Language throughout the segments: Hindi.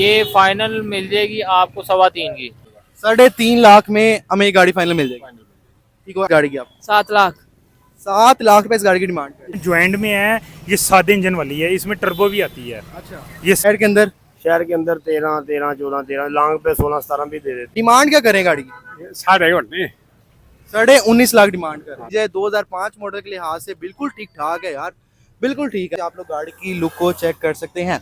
ये फाइनल मिल जाएगी आपको 3.25 की। 3.5 लाख में हमें ये गाड़ी फाइनल मिल जाएगी। ठीक है, गाड़ी की आप 7 लाख। 7 लाख रुपए इस गाड़ी की डिमांड है। ज्वाइंट में है, ये सादे इंजन वाली है, इसमें टर्बो भी आती है। अच्छा, ये शहर के अंदर शहर के अंदर 13, 13, 14, 13 लॉन्ग पे 16, 17 भी दे देते डिमांड क्या करें गाड़ी की? हैं। साढ़े घंटे 19.5 लाख डिमांड कर रहे हैं। 2005 मॉडल के लिहाज से बिल्कुल ठीक ठाक है यार, बिल्कुल ठीक है। आप लोग गाड़ी की लुक को चेक कर सकते हैं,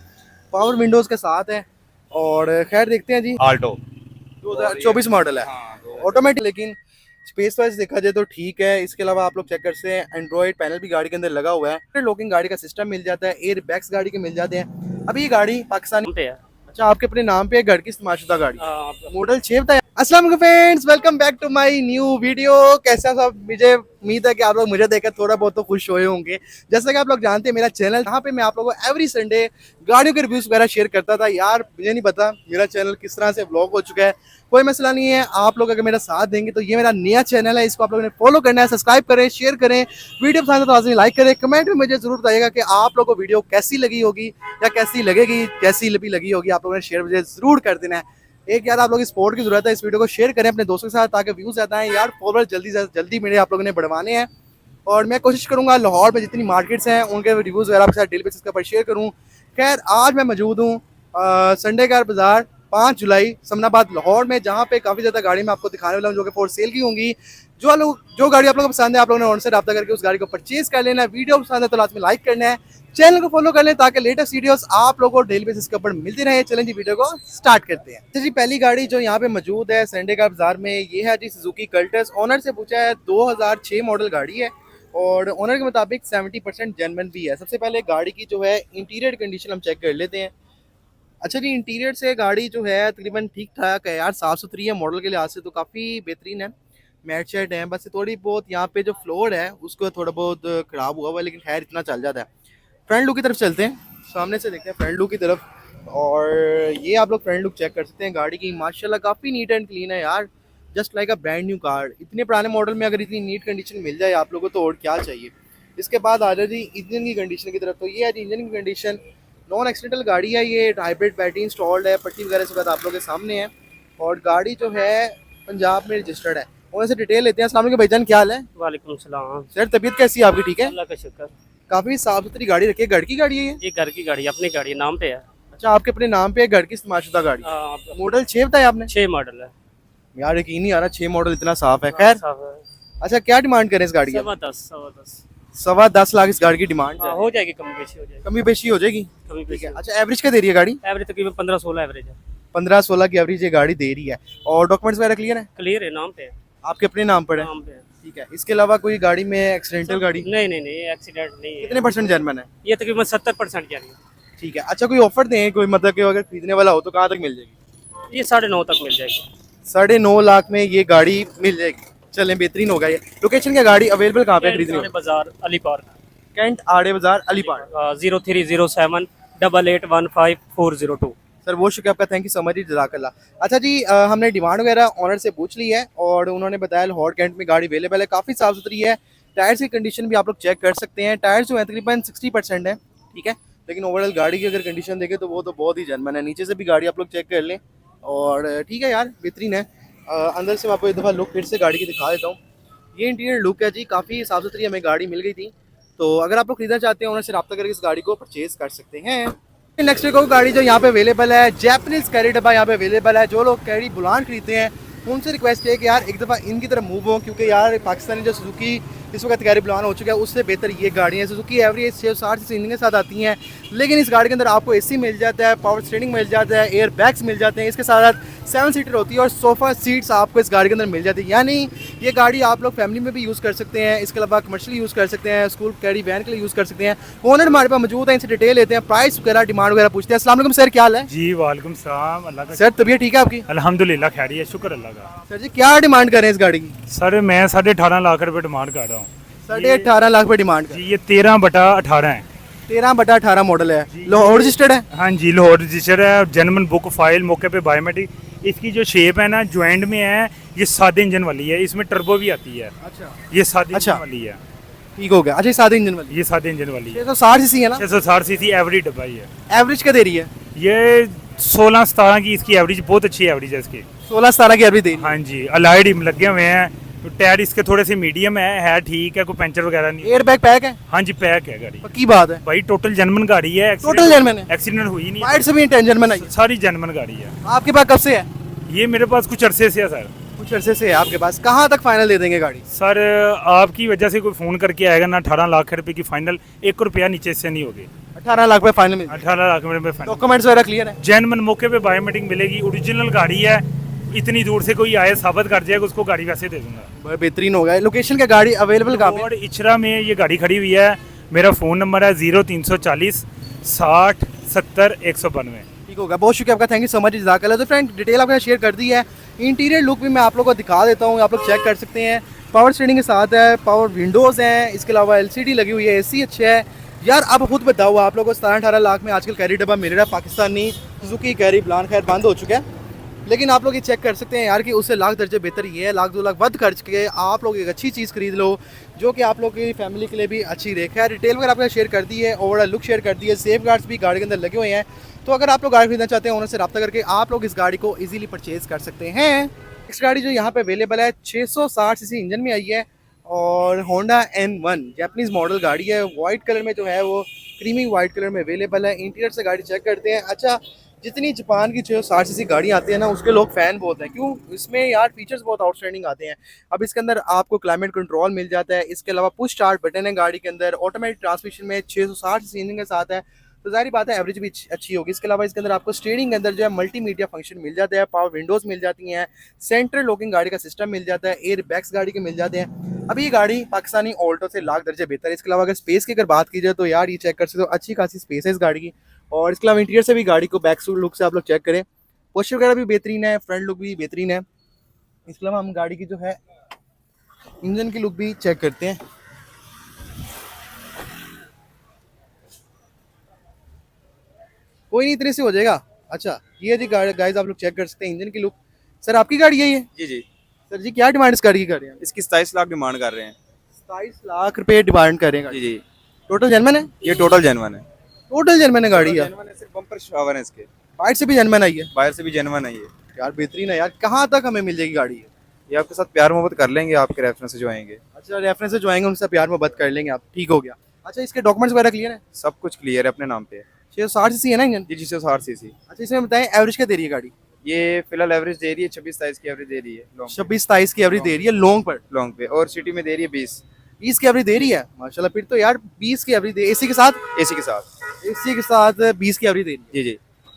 पावर विंडोज के साथ है। और खैर देखते हैं जी, आल्टो 2024 मॉडल है, ऑटोमेटिक, लेकिन स्पेस वाइज देखा जाए तो ठीक है। इसके अलावा आप लोग चेक कर सकते हैं, एंड्रॉइड पैनल भी गाड़ी के अंदर लगा हुआ है, लॉकिंग गाड़ी का सिस्टम मिल जाता है, एयर बैग्स गाड़ी के मिल जाते हैं। अभी ये गाड़ी पाकिस्तानी पे है। अच्छा, आपके अपने नाम पे है, घर की इस्तेमालशुदा गाड़ी, हाँ, मॉडल 6 बताया। अस्सलाम वालेकुम friends, welcome back to my new video. कैसा सब, मुझे उम्मीद है कि आप लोग मुझे देखकर थोड़ा बहुत तो खुश हुए होंगे। जैसा कि आप लोग जानते हैं, मेरा चैनल जहाँ पे मैं आप लोगों को एवरी संडे गाड़ियों के रिव्यूज वगैरह शेयर करता था। यार मुझे नहीं पता मेरा चैनल किस तरह से ब्लॉग हो चुका है, कोई मसला नहीं है। आप लोग अगर मेरा साथ देंगे तो ये मेरा नया चैनल है, इसको आप लोगों ने फॉलो करना है, सब्सक्राइब करें, शेयर करें, वीडियो पसंद है तो लाजमी लाइक करें। कमेंट में मुझे जरूर बताइएगा कि आप लोगों को वीडियो कैसी लगी होगी या कैसी लगेगी, कैसी भी लगी होगी, आप लोगों ने शेयर मुझे जरूर कर देना है। एक यार आप लोग सपोर्ट की जरूरत है, इस वीडियो को शेयर करें अपने दोस्तों के साथ ताकि व्यूज आता है यार। फॉलोअर जल्दी से जल्दी मेरे आप लोगों ने बढ़वाने हैं और मैं कोशिश करूंगा लाहौर में जितनी मार्केट्स हैं उनके रिव्यूज वगैरह आपके साथ डेली बेसिस पर शेयर करूं। खैर आज मैं मौजूद हूँ संडे कार बाजार 5 जुलाई समनाबाद लाहौर में, जहाँ पे काफ़ी ज़्यादा गाड़ी मैं आपको दिखाने वाला हूँ जो कि फॉर सेल की होंगी। जो गाड़ी आप लोगों को पसंद है आप लोगों ने उनसे रब्ता करके उस गाड़ी को परचेज कर लेना है। वीडियो पसंद है तो लाजमी लाइक करना है, चैनल को फॉलो कर लें ताकि लेटेस्ट वीडियोस आप लोगों को डेली बेसिस के ऊपर मिलती रहे। चलें जी वीडियो को स्टार्ट करते हैं। तो जी पहली गाड़ी जो यहाँ पे मौजूद है संडे कार बाजार में, ये है जी सुजुकी कल्टस। ऑनर से पूछा है 2006 मॉडल गाड़ी है और ऑनर के मुताबिक 70% जेन्युइन भी है। सबसे पहले गाड़ी की जो है इंटीरियर कंडीशन हम चेक कर लेते हैं। अच्छा जी, इंटीरियर से गाड़ी जो है तकरीबन ठीक ठाक है यार, साफ़ सुथरी है, मॉडल के लिहाज से तो काफ़ी बेहतरीन है। मैट शेड है, बस थोड़ी बहुत यहाँ पे जो फ्लोर है उसको थोड़ा बहुत ख़राब हुआ हुआ है, लेकिन खैर इतना चल जाता है। फ्रंट लुक की तरफ चलते हैं, सामने से देखते हैं फ्रंट लुक की तरफ। और ये आप लोग फ्रंट लुक चेक कर सकते हैं गाड़ी की, माशाल्लाह काफ़ी नीट एंड क्लीन है यार, just like a brand new car. इतने पुराने मॉडल में अगर इतनी नीट कंडीशन मिल जाए आप लोगों को तो और क्या चाहिए। इसके बाद आ जाए जी इंजन की कंडीशन की तरफ, तो ये है जी इंजन की कंडीशन। नॉन एक्सीडेंटल गाड़ी है, ये हाइब्रिड बैटरी इंस्टॉल्ड है, पट्टी वगैरह से बाद आप लोगों के सामने है। और गाड़ी जो है पंजाब में रजिस्टर्ड है। उनसे डिटेल लेते हैं। अस्सलाम वालेकुम भाईजान, क्या हाल है? वालेकुम सलाम। सर तबीयत कैसी है आपकी? ठीक है, अल्लाह का शुक्र। काफ़ी साफ सुथरी गाड़ी रखी है, घर की गाड़ी है ये? ये घर की गाड़ी, अपनी गाड़ी नाम पे है। अच्छा, आपके अपने नाम पे है, घर की इस्तेमालशुदा गाड़ी। मॉडल 6 बताया आपने? 6 मॉडल है यार यकीन नहीं आ रहा 6 मॉडल इतना साफ है। खैर अच्छा, क्या डिमांड करें इस गाड़ी की? 10.5 10.25 लाख इस गाड़ी की डिमांड है। हो जाएगी, कमी बेशी हो जाएगी। कमी पेशी हो जाएगी, कमी ठीक बेशी है। अच्छा, एवरेज क्या दे रही है गाड़ी? एवरेज तकरीबन 15-16 एवरेज है। 15-16 की एवरेज ये गाड़ी दे रही है। और डॉक्यूमेंट्स वगैरह क्लियर है? क्लियर है, नाम पे है। आपके अपने नाम पर है, नाम पे है। ठीक है। इसके अलावा कोई गाड़ी में एक्सीडेंटल गाड़ी नहीं एक्सीडेंट नहीं है। कितने परसेंट जेन्युइन है? ये तकरीबन 70% जा रही है। ठीक है। अच्छा, कोई ऑफर दें कोई, मतलब कि अगर खरीदने वाला हो तो कहाँ तक मिल जाएगी? ये 9.5 तक मिल जाएगी। 9.5 लाख में ये गाड़ी मिल जाएगी। चलें, बेहतरीन होगा ये। लोकेशन क्या, गाड़ी अवेलेबल कहाँ पे खरीदनी है? बाजार अली पार्क, कैंट आड़े बाजार अली पार्क। 0307 8815 402। सर बहुत शुक्रिया आपका, thank you so much ji, जज़ाकल्लाह। अच्छा जी, हमने डिमांड वगैरह ऑनर से पूछ ली है और उन्होंने बताया लाहौर कैंट में गाड़ी अवेलेबल है, काफ़ी साफ़ सुथरी है। टायर्स की कंडीशन भी आप लोग चेक कर सकते हैं। टायर्स जो है तकरीबन 60% है, ठीक है। लेकिन ओवरऑल गाड़ी की अगर कंडीशन देखें तो वो तो बहुत ही जेन्युइन है। नीचे से भी गाड़ी आप लोग चेक कर लें और ठीक है यार, बेहतरीन है। अंदर से मैं आपको एक दफ़ा लुक फिर से गाड़ी की दिखा देता हूँ। ये इंटीरियर लुक है जी, काफ़ी साफ़ सुथरी हमें गाड़ी मिल गई थी। तो अगर आप लोग खरीदना चाहते हैं उनसे रब्ता करके इस गाड़ी को परचेज कर सकते हैं। नेक्स्ट को गाड़ी जो यहाँ पे अवेलेबल है, जैपनीज कैरी डब्बा यहाँ पे अवेलेबल है। जो लोग कैरी बुलान खरीदते हैं उनसे रिक्वेस्ट है कि यार एक दफ़ा इनकी तरफ मूव हो, क्योंकि यार पाकिस्तानी जो सुजुकी इस वक्त कैरी बुलान हो चुका है उससे बेहतर ये गाड़ी है। सुजुकी एवरेज 660 सीसी इंजन के साथ आती हैं, लेकिन इस गाड़ी के अंदर आपको एसी मिल जाता है, पावर स्टीयरिंग मिल जाता है, एयर बैग्स मिल जाते हैं। इसके साथ 7 सीटर होती है और सोफ़ा सीट्स आपको इस गाड़ी के अंदर मिल जाती है। यानी ये गाड़ी आप लोग फैमिली में भी यूज़ कर सकते हैं, इसके अलावा कमर्शियल यूज़ कर सकते हैं, स्कूल कैरी वैन के लिए यूज़ कर सकते हैं। ओनर हमारे पास मौजूद है, इनसे डिटेल लेते हैं, प्राइस वगैरह डिमांड वगैरह पूछते हैं। अस्सलाम वालेकुम सर, क्या हाल है? जी वालेकुम सलाम। अल्लाह का सर तबीयत ठीक है आपकी? अल्हम्दुलिल्लाह खैरियत, शुक्र अल्लाह का। सर जी क्या डिमांड कर रहे हैं इस गाड़ी की? सर मैं 18.5 लाख रुपए डिमांड कर रहा हूँ। 18.5 लाख रुपये डिमांड जी ये 13/18 है। 13/18 मॉडल है, लाहौर रजिस्टर्ड है? हाँ जी लाहौर रजिस्टर है, जेन्युइन बुक फाइल, मौके पे बायोमेट्रिक। इसकी जो शेप है ना ज्वाइंट में है, ये सादे इंजन वाली है, इसमें टर्बो भी आती है। अच्छा, ये सादे अच्छा। इंजन वाली है, ठीक हो गया। अच्छा, सादे इंजन वाली ये सादे इंजन वाली है। 660 सीसी है ना? 660 सीसी एवरेज डब्बा ही है। एवरेज क्या दे रही है? ये 16-17 की इसकी एवरेज, बहुत अच्छी एवरेज है इसकी। 16-17 की अभी दे रही हाँ जी, अलाइड लगे हुए हैं, तो टायर इसके थोड़े से मीडियम है ठीक है, कोई पंचर वगैरह नहीं। एयर बैग पैक है, हाँ जी, पैक है गाड़ी। पक्की बात है। भाई टोटल जेन्युइन गाड़ी है, टोटल जेन्युइन है, एक्सीडेंट हुई नहीं, वाइट से भी टेंशन में नहीं है। सारी जेन्युइन गाड़ी है। आपके पास कब से है? ये मेरे पास कुछ अरसे से है सर। कुछ अरसे से है आपके पास। कहाँ तक फाइनल दे देंगे गाड़ी? सर आपकी वजह से कोई फ़ोन करके आएगा ना, 18 लाख रुपए की फाइनल, 1 रुपया नीचे से नहीं होगी। 18 लाख रुपए फाइनल में। 18 लाख रुपए फाइनल। डॉक्यूमेंट्स वगैरह क्लियर है? जेन्युइन मौके पे बायोमेट्रिक मिलेगी, ओरिजिनल गाड़ी है, इतनी दूर से कोई आए साबित कर जाएगा उसको गाड़ी वैसे दे दूंगा। बहुत बेहतरीन हो गया। लोकेशन क्या गाड़ी अवेलेबल कहाँ पे? और इचरा में ये गाड़ी खड़ी हुई है। मेरा फ़ोन नंबर है 0340 60 70 192। ठीक होगा, बहुत शुक्रिया आपका, थैंक यू सो मच जज़ाकल्लाह। तो फ्रेंड डिटेल आपने शेयर कर दी है, इंटीरियर लुक भी मैं आप लोगों को दिखा देता हूँ, आप लोग चेक कर सकते हैं। पावर स्टीयरिंग के साथ है, पावर विंडोज़ हैं, इसके अलावा एलसीडी लगी हुई है, एसी अच्छा है। यार आप खुद बताओ, आप लोगों को 17-18 लाख में आजकल कैरी डब्बा मिल रहा है पाकिस्तानी सुजुकी कैरी प्लान, खैर बंद हो चुका है, लेकिन आप लोग ये चेक कर सकते हैं यार कि उससे लाख दर्जे बेहतर ये है, लाख 2 लाख वध खर्च के आप लोग एक अच्छी चीज़ खरीद लो जो कि आप लोग की फैमिली के लिए भी अच्छी रहे। खैर डिटेल वगैरह आपने शेयर कर दी है, ओवरऑल लुक शेयर कर दी है, सेफ गार्ड्स भी गाड़ी के अंदर लगे हुए हैं। तो अगर आप लोग गाड़ी खरीदना चाहते हैं ओनर से रब्ता करके आप लोग इस गाड़ी को ईजिली परचेज कर सकते हैं। नेक्स्ट गाड़ी जो यहाँ पे अवेलेबल है 660 सीसी इंजन में आई है और होंडा N1 जैपनीज मॉडल गाड़ी है, वाइट कलर में जो है वो क्रीमी वाइट कलर में अवेलेबल है। इंटीरियर से गाड़ी चेक करते हैं। अच्छा, जितनी जापान की 660 सीसी गाड़ी आती है ना उसके लोग फ़ैन बहुत हैं, क्यों? इसमें यार फीचर्स बहुत आउटस्टैंडिंग आते हैं। अब इसके अंदर आपको क्लाइमेट कंट्रोल मिल जाता है, इसके अलावा पुश स्टार्ट बटन है गाड़ी के अंदर, ऑटोमेटिक ट्रांसमिशन में 660 सीसी इंजन के साथ है, तो जाहिर बात है एवरेज भी अच्छी होगी। इसके अलावा इसके अंदर आपको स्टीयरिंग के अंदर जो है मल्टीमीडिया फंक्शन मिल जाता है, पावर विंडोज़ मिल जाती हैं, सेंट्रल लॉकिंग गाड़ी का सिस्टम मिल जाता है, एयर बैग्स गाड़ी के मिल जाते हैं। अभी ये गाड़ी पाकिस्तानी ऑल्टो से लाख दर्जे बेहतर है। इसके अलावा अगर स्पेस की अगर बात की जाए तो यार ये चेक कर सकते हो, अच्छी खासी स्पेस है इस गाड़ी की। और इसके अलावा इंटीरियर से भी गाड़ी को बैक लुक से आप लोग चेक करें, पोस्टर वगैरह भी बेहतरीन है, फ्रंट लुक भी बेहतरीन है। इसके अलावा हम गाड़ी की जो है इंजन की लुक भी चेक करते हैं। कोई नहीं, इतने से हो जाएगा। अच्छा ये जी गाइस आप लोग चेक कर सकते हैं इंजन की लुक। सर आपकी गाड़ी है ये? जी जी, सर जी क्या डिमांड इस गाड़ी की कर रहे हैं? इसकी 27 लाख डिमांड कर रहे हैं। 27 लाख रुपए डिमांड कर रहे हैं जी गाड़ी। जी, टोटल जेन्युइन है? ये टोटल जेन्युइन है। टोटल जेन्युइन है गाड़ी है, जेन्युइन है, सिर्फ बम्पर शावर है इसके, बाइट से भी जेन्युइन आई है। बाहर से भी जेन्युइन है ये। यार बेहतरीन है यार। कहाँ तक हमें मिल जाएगी गाड़ी? ये आपके साथ प्यार मोहब्बत कर लेंगे, आपके रेफरेंस से जो आएंगे। अच्छा रेफरेंस से जो आएंगे उनसे प्यार मोहब्बत कर लेंगे आप, ठीक हो गया। अच्छा इसके डॉक्यूमेंट्स वगैरह क्लियर है? सब कुछ क्लियर है, अपने नाम पे है। 660 सीसी है ना इंजन? जी जी, 160 सीसी। अच्छा इसमें बताएं एवरेज क्या दे रही है गाड़ी? ये फिलहाल एवरेज दे रही है 26-27 की एवरेज दे रही है लॉन्ग 26-27 की एवरेज दे रही है लॉन्ग पर, लॉन्ग पे, और सिटी में दे रही है 20 की एवरेज दे रही है। माशाल्लाह, फिर तो यार 20 की एवरेज दे, एसी के साथ? एसी के साथ। एसी के साथ 20 की एवरेज दे रही है। जी जी,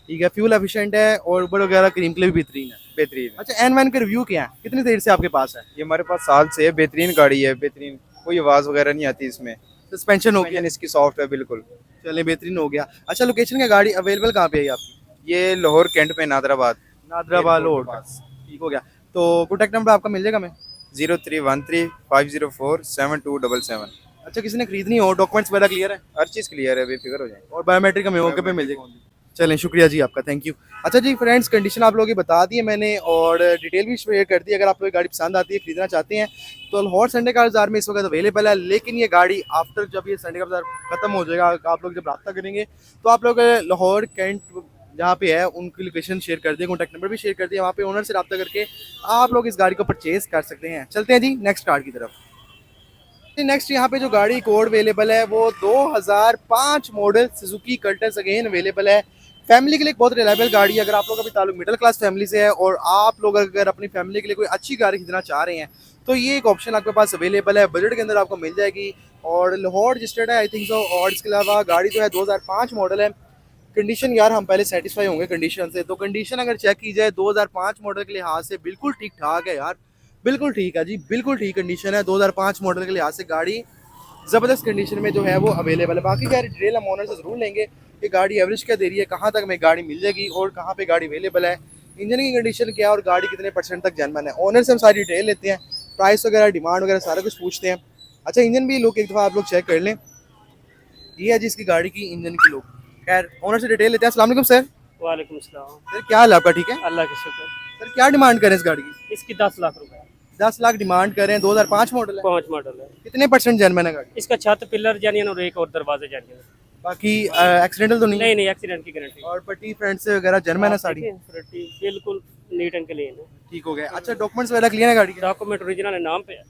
ठीक है, फ्यूल एफिशिएंट है और ऊपर वगैरह क्रीम के लिए भी बेहतरीन है। बेहतरीन है। अच्छा N1 का रिव्यू क्या है, कितनी देर से आपके पास है? ये हमारे पास साल से है, बेहतरीन गाड़ी है, बेहतरीन, कोई आवाज़ वगैरह नहीं आती इसमें, सस्पेंशन हो गया? इंजन इसकी सॉफ्ट है बिल्कुल। चलिए बेहतरीन हो गया। अच्छा लोकेशन क्या गाड़ी अवेलेबल कहाँ पे है आपकी? ये लाहौर कैंट पे, नादराबाद नादराबाद एयरपोर्ट रोड के पास। ठीक हो गया। तो कॉन्टैक्ट नंबर आपका मिल जाएगा हमें? 0313 504 7277। अच्छा किसी ने खरीदनी हो, डॉक्यूमेंट्स वगैरह क्लियर है हर चीज़ क्लियर है, बेफिक्र हो जाए। और बायोमेट्रिक हमें मौके पे मिल जाएगा? चलें शुक्रिया जी आपका, थैंक यू। अच्छा जी फ्रेंड्स, कंडीशन आप लोगों की बता दी है मैंने और डिटेल भी शेयर कर दी। अगर आप लोग ये गाड़ी पसंद आती है, खरीदना चाहते हैं तो लाहौर संडे कार बाज़ार में इस वक्त अवेलेबल है, लेकिन ये गाड़ी आफ्टर जब ये संडे का बाज़ार खत्म हो जाएगा, आप लोग जब रब्ता करेंगे तो आप लोग लाहौर कैंट जहाँ पे है उनकी लोकेशन शेयर कर दिए, कॉन्टैक्ट नंबर भी शेयर कर दिया, वहाँ पे ओनर से रब्ता करके आप लोग इस गाड़ी को परचेज कर सकते हैं। चलते हैं जी नेक्स्ट कार की तरफ। नेक्स्ट यहाँ पे जो गाड़ी कोड अवेलेबल है वो 2005 model Suzuki Cultus again available है। फैमिली के लिए एक बहुत रिलायबल गाड़ी है। अगर आप लोग अभी ताल्लुक मिडिल क्लास फैमिली से है और आप लोग अगर अपनी फैमिली के लिए कोई अच्छी गाड़ी खरीदना चाह रहे हैं तो ये एक ऑप्शन आपके पास अवेलेबल है, बजट के अंदर आपको मिल जाएगी और लाहौर रजिस्टर्ड है आई थिंक सो। और इसके अलावा गाड़ी जो है 2005 मॉडल है। कंडीशन यार हम पहले सेटिस्फाई होंगे कंडीशन से, तो कंडीशन अगर चेक की जाए 2005 मॉडल के लिहाज से बिल्कुल ठीक ठाक है यार, बिल्कुल ठीक है जी, बिल्कुल ठीक कंडीशन है। 2005 मॉडल के लिहाज से गाड़ी ज़बरदस्त कंडीशन में जो है वो अवेलेबल है। बाकी क्या डिटेल हम ओनर से ज़रूर लेंगे कि गाड़ी एवरेज क्या दे रही है, कहाँ तक हमें गाड़ी मिल जाएगी और कहाँ पे गाड़ी अवेलेबल है, इंजन की कंडीशन क्या है और गाड़ी कितने % तक जेन्युइन है। ओनर से हम सारी डिटेल लेते हैं, प्राइस वगैरह डिमांड वगैरह सारा कुछ पूछते हैं। अच्छा इंजन भी लुक एक दफ़ा आप लोग चेक कर लें, ये है जी इसकी गाड़ी की इंजन की लुक। खैर ओनर से डिटेल लेते हैं। अस्सलाम वालेकुम सर। वालेकुम अस्सलाम। सर क्या हाल है आपका? ठीक है अल्लाह के शुक्र। सर, क्या डिमांड करें इस गाड़ी की? इसकी 10 लाख रुपए 10 लाख डिमांड करें, 2005 मॉडल है, 5 मॉडल है। कितने % जेन्युइन है गाड़ी? इसका छत पिलर जानियन और एक और दरवाजे जानियन। बाकी एक्सीडेंटल तो नहीं है? नहीं नहीं, एक्सीडेंट की गारंटी। और पट्टी फ्रंट से वगैरह जर्मन है साड़ी? गारंटी बिल्कुल नीट एंड क्लीन है। ठीक हो गया। अच्छा डॉक्यूमेंट्स वगैरह क्लियर है गाड़ी के? डॉक्यूमेंट ओरिजिनल है, नाम पे है।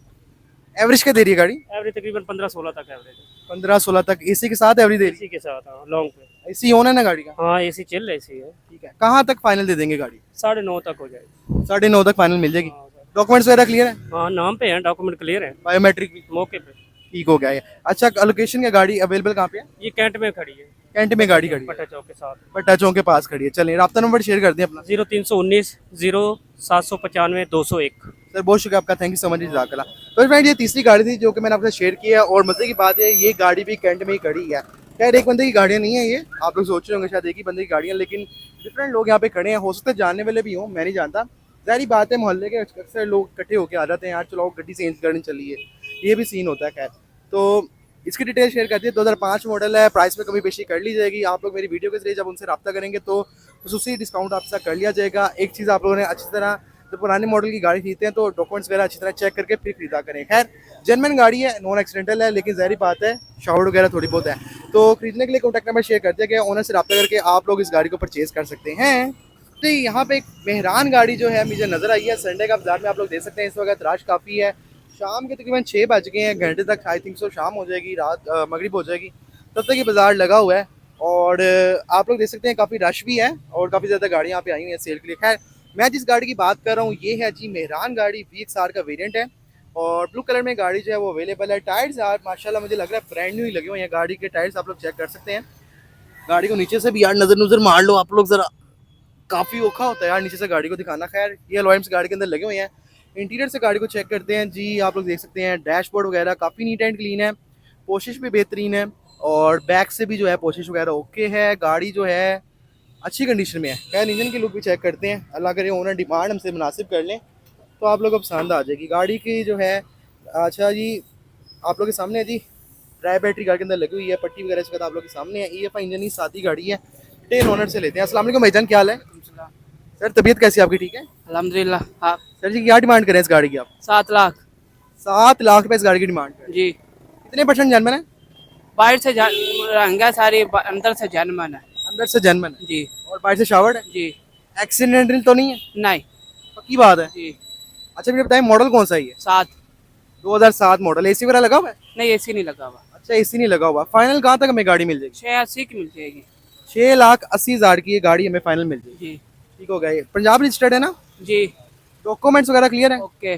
एवरेज क्या दे रही है गाड़ी? एवरेज तकरीबन 15-16 तक एवरेज है। 15-16 तक एसी के साथ एवरेज दे रही एसी के साथ, हाँ लॉन्ग पे। है? एसी ऑन है ना गाड़ी का? हाँ एसी चल रहा है, एसी है। ठीक है। कहाँ तक फाइनल दे देंगे गाड़ी? 9.5 तक हो जाएगी। 9.5 तक फाइनल मिल जाएगी। हाँ, सर। डॉक्यूमेंट्स वगैरह क्लियर है? हाँ नाम पे है, डॉक्यूमेंट क्लियर है, बायोमेट्रिक भी मौके पे। ठीक हो गया है। अच्छा लोकेशन क्या गाड़ी अवेलेबल कहाँ पे है? ये कैंट में खड़ी है, कैंट में गाड़ी खड़ी है, पट्टा चौक के साथ। पट्टा चौक के पास खड़ी है। चलिए राब्ता नंबर शेयर कर दें अपना। 0319 0795 201। सर बहुत शुक्रिया आपका, थैंक यू सो मच जज़ाकल्लाह। तो फ्रेंड ये तीसरी गाड़ी थी जो कि मैंने आपसे शेयर की है, और मजे की बात है ये गाड़ी भी कैंट में ही खड़ी है। खैर एक बंदे की गाड़ियाँ नहीं है ये, आप लोग सोच रहे होंगे शायद एक ही बंदे की गाड़ियाँ, लेकिन डिफरेंट लोग यहाँ पे खड़े हैं। हो सकता है जानने वाले भी हों, मैं नहीं जानता। ज़ाहिर बात है मोहल्ले के अक्सर लोग इकट्ठे होकर आ जाते हैं, यार चलो गड्डी चेंज करनी चलिए, ये भी सीन होता है। खैर तो इसकी डिटेल शेयर करती है। 2005 मॉडल है, प्राइस में कमी पेशी कर ली जाएगी। आप लोग मेरी वीडियो के जरिए जब उनसे रब्ता करेंगे तो खसूसी डिस्काउंट आपके साथ कर लिया जाएगा। एक चीज़ आप लोगों ने अच्छी तरह, जब पुराने मॉडल की गाड़ी खरीदते हैं तो डॉक्यूमेंट्स वगैरह अच्छी तरह चेक करके फिर खरीदा करें। खैर जेन्युइन गाड़ी है, नॉन एक्सीडेंटल है, लेकिन ज़ाहिर बात है शावर वगैरह थोड़ी बहुत है। तो खरीदने के लिए कॉन्टैक्ट नंबर शेयर कर दिया गया, ओनर से रब्ता करके आप लोग इस गाड़ी को परचेज़ कर सकते हैं। तो यहाँ पे एक मेहरान गाड़ी जो है मुझे नज़र आई है, संडे का बाजार में आप लोग देख सकते हैं इस वक्त रश काफ़ी है। शाम के तकरीबन 6 बज गए हैं, घंटे तक आई थिंक सो शाम हो जाएगी, रात मगरिब हो जाएगी, तब तक ये बाज़ार लगा हुआ है। और आप लोग देख सकते हैं काफ़ी रश भी है और काफ़ी ज़्यादा गाड़ियाँ यहाँ पे आई हुई हैं सेल के लिए। खैर मैं जिस गाड़ी की बात कर रहा हूँ ये है जी मेहरान गाड़ी, VXR का वेरिएंट है और ब्लू कलर में गाड़ी जो है वो अवेलेबल है। टायर्स यार माशाल्लाह मुझे लग रहा है ब्रांड न्यू ही लगे हुए हैं गाड़ी के टायर्स, आप लोग चेक कर सकते हैं। गाड़ी को नीचे से भी यार नज़र मार लो आप लोग ज़रा, काफ़ी औखा होता है यार नीचे से गाड़ी को दिखाना। खैर ये अलॉयम्स गाड़ी के अंदर लगे हुए हैं। इंटीरियर से गाड़ी को चेक करते हैं जी, आप लोग देख सकते हैं डैशबोर्ड वगैरह काफ़ी नीट एंड क्लीन है, पोशिश भी बेहतरीन है और बैक से भी जो है पोशिश वगैरह ओके है। गाड़ी जो है अच्छी कंडीशन में है। खैर इंजन की लुक भी चेक करते हैं, अल्लाह करे ओनर डिमांड हमसे मुनासिब कर लें तो आप लोगों को पसंद आ जाएगी गाड़ी की जो है। अच्छा जी आप लोग के सामने है जी ड्राई बैटरी गाड़ी के अंदर लगी हुई है, पट्टी वगैरह इसके आप लोग के सामने है। EFI इंजन ही साथ ही गाड़ी है, टेन ओनर से लेते हैं। अस्सलाम वालेकुम भाईजान, क्या हाल है? सर तबीयत कैसी है आपकी? ठीक है अल्हम्दुलिल्लाह। हाँ सर जी क्या डिमांड करें इस गाड़ी की आप? 7 लाख 7 लाख रुपए इस गाड़ी की डिमांड करें। जी। कितने परसेंट जनमन है? बाहर से महंगा सारी, अंदर से जनमन है। अंदर से जनमन है जी और बाहर से शावर्ड है। जी। एक्सीडेंटल तो नहीं है? नहीं पक्की बात है। जी। अच्छा मुझे बताएं मॉडल कौन सा है ये? 7। 2007 मॉडल, एसी वगैरह लगा हुआ है? नहीं एसी नहीं लगा हुआ। अच्छा एसी नहीं लगा हुआ। फाइनल कहाँ तक हमें गाड़ी मिल जाएगी? 680 की मिल जाएगी। 6,80,000 की ये गाड़ी हमें फाइनल मिल जाएगी। जी ठीक हो गया। ये पंजाब रजिस्टर्ड है ना? जी। डॉक्यूमेंट्स वगैरह क्लियर है ओके